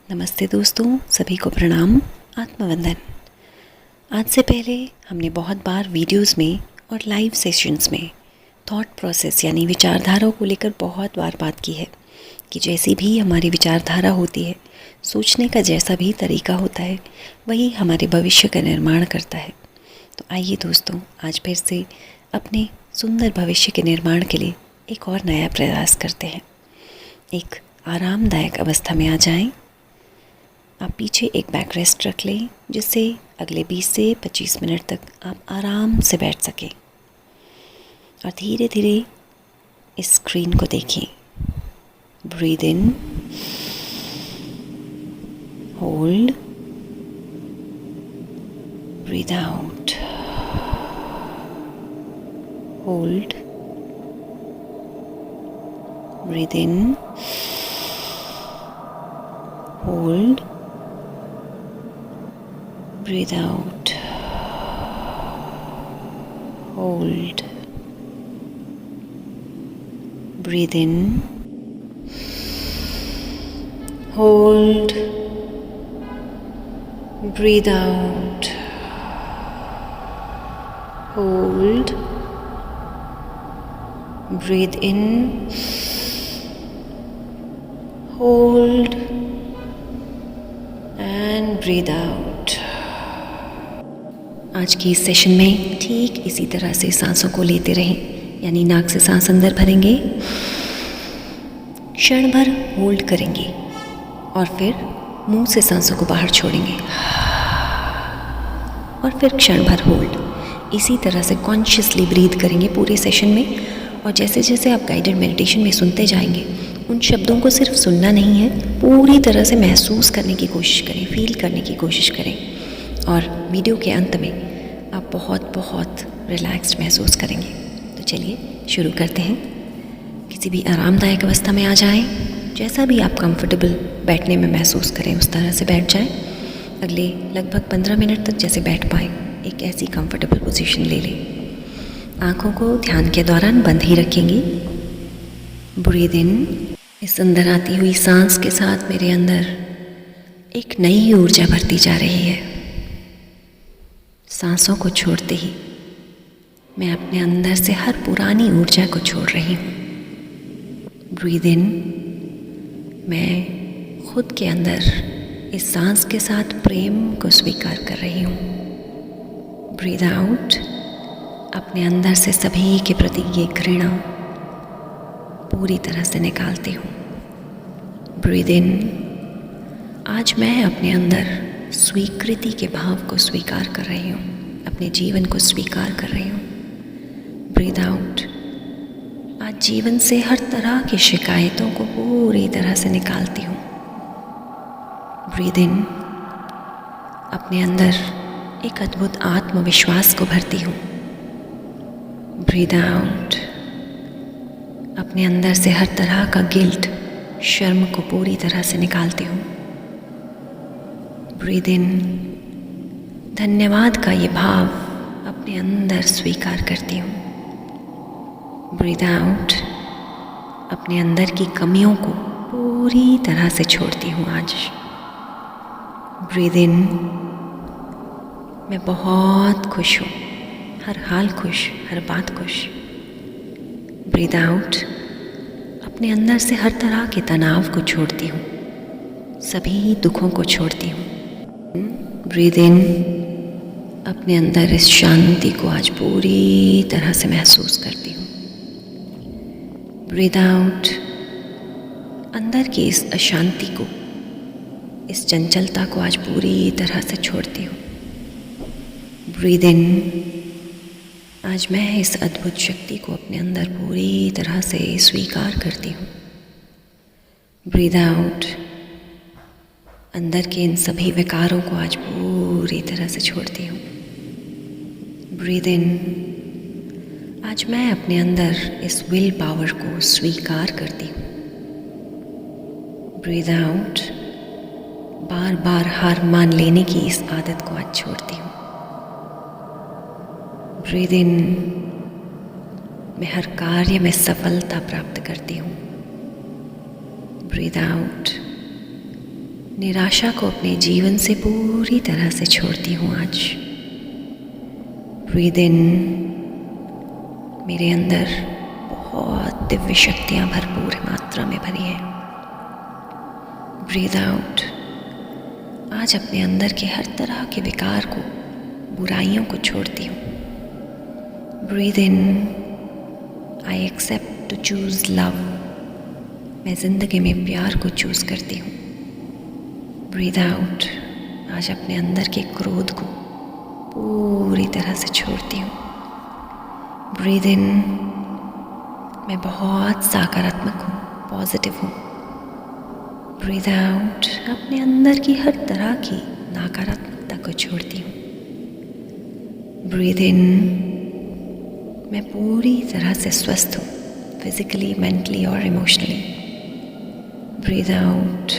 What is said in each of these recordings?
नमस्ते दोस्तों, सभी को प्रणाम। आत्मवंदन। आज से पहले हमने बहुत बार वीडियोस में और लाइव सेशंस में थॉट प्रोसेस यानी विचारधारा को लेकर बहुत बार बात की है कि जैसी भी हमारी विचारधारा होती है, सोचने का जैसा भी तरीका होता है, वही हमारे भविष्य का निर्माण करता है। तो आइए दोस्तों, आज फिर से अपने सुंदर भविष्य के निर्माण के लिए एक और नया प्रयास करते हैं। एक आरामदायक अवस्था में आ जाएं। आप पीछे एक बैक रेस्ट रख लें, जिससे अगले 20 से 25 मिनट तक आप आराम से बैठ सकें और धीरे धीरे इस स्क्रीन को देखें। Breathe in, hold, breathe out, hold, breathe in, hold, breathe out, hold, breathe in, hold, breathe out, hold, breathe in, hold and breathe out। आज की इस सेशन में ठीक इसी तरह से सांसों को लेते रहें, यानी नाक से सांस अंदर भरेंगे, क्षण भर होल्ड करेंगे और फिर मुंह से सांसों को बाहर छोड़ेंगे और फिर क्षण भर होल्ड। इसी तरह से कॉन्शियसली ब्रीथ करेंगे पूरे सेशन में। और जैसे जैसे आप गाइडेड मेडिटेशन में सुनते जाएंगे, उन शब्दों को सिर्फ सुनना नहीं है, पूरी तरह से महसूस करने की कोशिश करें, फील करने की कोशिश करें। और वीडियो के अंत में आप बहुत बहुत रिलैक्स्ड महसूस करेंगे। तो चलिए शुरू करते हैं। किसी भी आरामदायक अवस्था में आ जाएं, जैसा भी आप कंफर्टेबल बैठने में महसूस करें उस तरह से बैठ जाएं। अगले लगभग 15 मिनट तक जैसे बैठ पाएँ, एक ऐसी कंफर्टेबल पोजीशन ले लें। आँखों को ध्यान के दौरान बंद ही रखेंगे। ब्रीद इन, इस अंदर आती हुई सांस के साथ मेरे अंदर एक नई ऊर्जा भरती जा रही है। सांसों को छोड़ते ही मैं अपने अंदर से हर पुरानी ऊर्जा को छोड़ रही हूँ। ब्रीद इन, मैं खुद के अंदर इस सांस के साथ प्रेम को स्वीकार कर रही हूँ। ब्रीद आउट, अपने अंदर से सभी के प्रति ये घृणा पूरी तरह से निकालती हूँ। ब्रीद इन, आज मैं अपने अंदर स्वीकृति के भाव को स्वीकार कर रही हूँ, अपने जीवन को स्वीकार कर रही हूँ। ब्रीद आउट, आज जीवन से हर तरह की शिकायतों को पूरी तरह से निकालती हूँ। ब्रीद इन, अपने अंदर एक अद्भुत आत्मविश्वास को भरती हूँ। ब्रीद आउट, अपने अंदर से हर तरह का गिल्ट, शर्म को पूरी तरह से निकालती हूँ। ब्रीद इन, धन्यवाद का ये भाव अपने अंदर स्वीकार करती हूँ। ब्रीद आउट, अपने अंदर की कमियों को पूरी तरह से छोड़ती हूँ आज। ब्रीद इन, मैं बहुत खुश हूँ, हर हाल खुश, हर बात खुश। ब्रीद आउट, अपने अंदर से हर तरह के तनाव को छोड़ती हूँ, सभी दुखों को छोड़ती हूँ। ब्रीद इन, अपने अंदर इस शांति को आज पूरी तरह से महसूस करती हूँ। ब्रीद आउट, अंदर की इस अशांति को, इस चंचलता को आज पूरी तरह से छोड़ती हूँ। ब्रीद इन, आज मैं इस अद्भुत शक्ति को अपने अंदर पूरी तरह से स्वीकार करती हूँ। ब्रीद आउट, अंदर के इन सभी विकारों को आज पूरी तरह से छोड़ती हूँ। ब्रीद इन, आज मैं अपने अंदर इस विल पावर को स्वीकार करती हूँ। ब्रीद आउट, बार बार हार मान लेने की इस आदत को आज छोड़ती हूँ। ब्रीद इन, मैं हर कार्य में सफलता प्राप्त करती हूँ। ब्रीद आउट, निराशा को अपने जीवन से पूरी तरह से छोड़ती हूँ आज। ब्रीद इन, मेरे अंदर बहुत दिव्य शक्तियाँ भरपूर मात्रा में भरी हैं। ब्रीद आउट, आज अपने अंदर के हर तरह के विकार को, बुराइयों को छोड़ती हूँ। Breathe in, I accept to choose love, मैं ज़िंदगी में प्यार को चूज़ करती हूँ। ब्रीद आउट, आज अपने अंदर के क्रोध को पूरी तरह से छोड़ती हूँ। ब्रीद इन, मैं बहुत सकारात्मक हूँ, पॉजिटिव हूँ। ब्रीद आउट, अपने अंदर की हर तरह की नकारात्मकता को छोड़ती हूँ। ब्रीद इन, मैं पूरी तरह से स्वस्थ हूँ, फिजिकली, मेंटली और इमोशनली। ब्रीद आउट,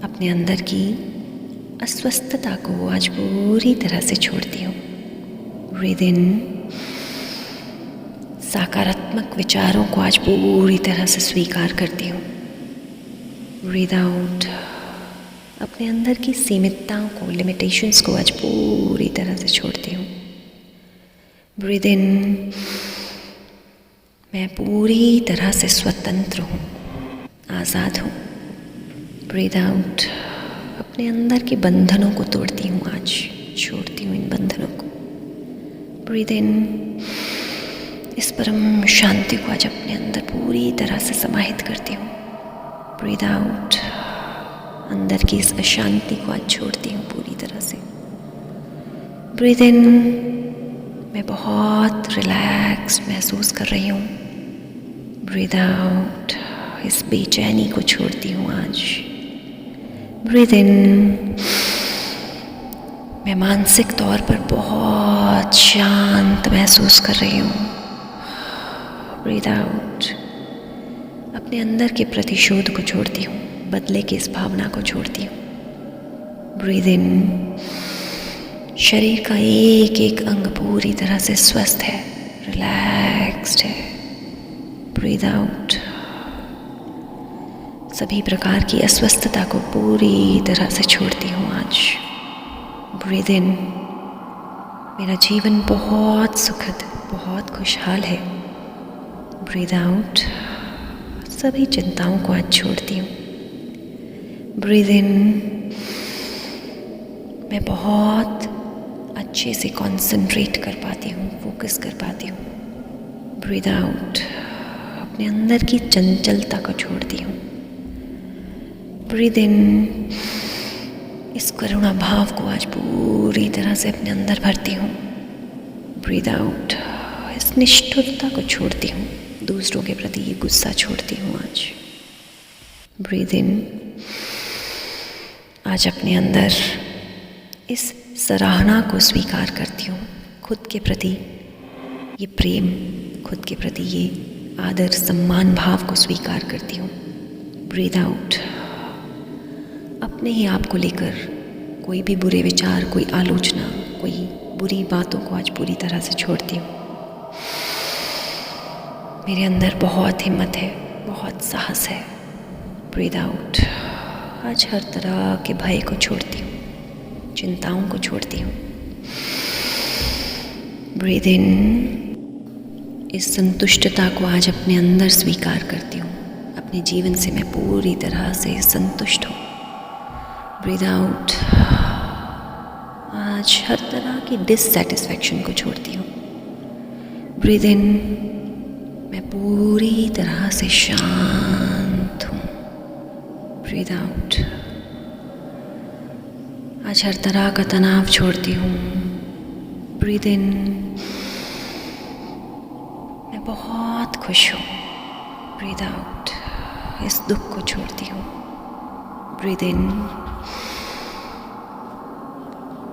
अपने अंदर की अस्वस्थता को आज पूरी तरह से छोड़ती हूँ। ब्रीद इन, सकारात्मक विचारों को आज पूरी तरह से स्वीकार करती हूँ। ब्रीद आउट, अपने अंदर की सीमितताओं को, लिमिटेशंस को आज पूरी तरह से छोड़ती हूँ। ब्रीद इन, मैं पूरी तरह से स्वतंत्र हूँ, आज़ाद हूँ। ब्रीद आउट, अपने अंदर के बंधनों को तोड़ती हूँ आज, छोड़ती हूँ इन बंधनों को। ब्रीद इन, इस परम शांति को आज अपने अंदर पूरी तरह से समाहित करती हूँ। ब्रीद आउट, अंदर की इस अशांति को आज छोड़ती हूँ पूरी तरह से। ब्रीद इन, मैं बहुत रिलैक्स महसूस कर रही हूँ। ब्रीद आउट, इस बेचैनी को छोड़ती हूँ आज। ब्रीद इन, मैं मानसिक तौर पर बहुत शांत महसूस कर रही हूँ। ब्रीद आउट, अपने अंदर के प्रतिशोध को छोड़ती हूँ, बदले की इस भावना को छोड़ती हूँ। ब्रीद इन, शरीर का एक एक अंग पूरी तरह से स्वस्थ है, रिलैक्स्ड है। ब्रीद आउट, सभी प्रकार की अस्वस्थता को पूरी तरह से छोड़ती हूँ आज। ब्रीद इन, मेरा जीवन बहुत सुखद, बहुत खुशहाल है। ब्रीद आउट, सभी चिंताओं को आज छोड़ती हूँ। ब्रीद इन, मैं बहुत अच्छे से कंसंट्रेट कर पाती हूँ, फोकस कर पाती हूँ। ब्रीद आउट, अपने अंदर की चंचलता को छोड़ती हूँ। ब्रीद इन, इस करुणा भाव को आज पूरी तरह से अपने अंदर भरती हूँ। ब्रीद आउट, इस निष्ठुरता को छोड़ती हूँ, दूसरों के प्रति ये गुस्सा छोड़ती हूँ आज। ब्रीद इन, आज अपने अंदर इस सराहना को स्वीकार करती हूँ, खुद के प्रति ये प्रेम, खुद के प्रति ये आदर सम्मान भाव को स्वीकार करती हूँ। ब्रीद आउट, अपने ही आप को लेकर कोई भी बुरे विचार, कोई आलोचना, कोई बुरी बातों को आज पूरी तरह से छोड़ती हूँ। मेरे अंदर बहुत हिम्मत है, बहुत साहस है। ब्रीद आउट, आज हर तरह के भय को छोड़ती हूँ, चिंताओं को छोड़ती हूँ। ब्रीद इन, इस संतुष्टता को आज अपने अंदर स्वीकार करती हूँ, अपने जीवन से मैं पूरी तरह से संतुष्ट हूँ। ब्रीद आउट, आज हर तरह की डिससैटिस्फैक्शन को छोड़ती हूँ। ब्रीद इन, मैं पूरी तरह से शांत हूँ। ब्रीद आउट, आज हर तरह का तनाव छोड़ती हूँ। ब्रीद इन, मैं बहुत खुश हूँ। ब्रीद आउट, इस दुख को छोड़ती हूँ। ब्रीद इन,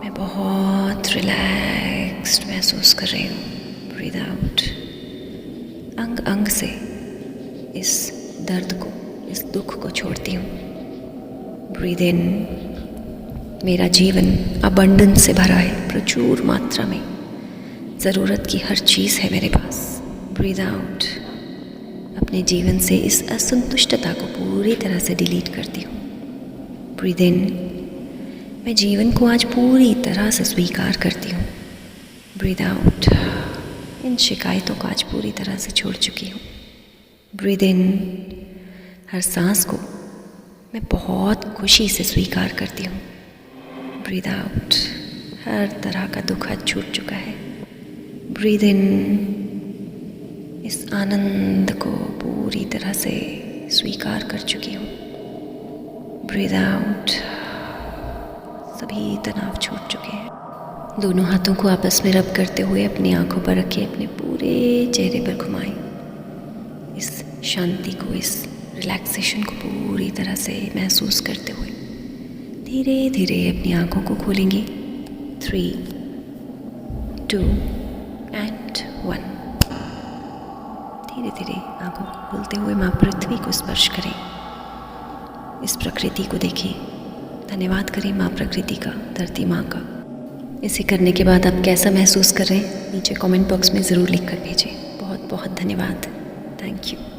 मैं बहुत रिलैक्स्ड महसूस कर रही हूँ। ब्रीद आउट, अंग अंग से इस दर्द को, इस दुख को छोड़ती हूँ। ब्रीद इन, मेरा जीवन अबंडेंस से भरा है, प्रचुर मात्रा में ज़रूरत की हर चीज़ है मेरे पास। ब्रीद आउट, अपने जीवन से इस असंतुष्टता को पूरी तरह से डिलीट करती हूँ। ब्रीद इन, मैं जीवन को आज पूरी तरह से स्वीकार करती हूँ। ब्रीद आउट, इन शिकायतों को आज पूरी तरह से छोड़ चुकी हूँ। ब्रीद इन, हर सांस को मैं बहुत खुशी से स्वीकार करती हूँ। ब्रीद आउट, हर तरह का दुख आज छूट चुका है। ब्रीद इन, इस आनंद को पूरी तरह से स्वीकार कर चुकी हूँ। ब्रीद आउट, सभी तनाव छूट चुके हैं। दोनों हाथों को आपस में रब करते हुए अपनी आंखों पर रखिए, अपने पूरे चेहरे पर घुमाएं। इस शांति को, इस रिलैक्सेशन को पूरी तरह से महसूस करते हुए धीरे धीरे अपनी आंखों को खोलेंगे। 3, 2 and 1। धीरे धीरे आंखों को खोलते हुए माँ पृथ्वी को स्पर्श करें, इस प्रकृति को देखें, धन्यवाद करें माँ प्रकृति का, धरती माँ का। इसे करने के बाद आप कैसा महसूस कर रहे हैं नीचे कमेंट बॉक्स में ज़रूर लिख कर भेजें। बहुत बहुत धन्यवाद। Thank you.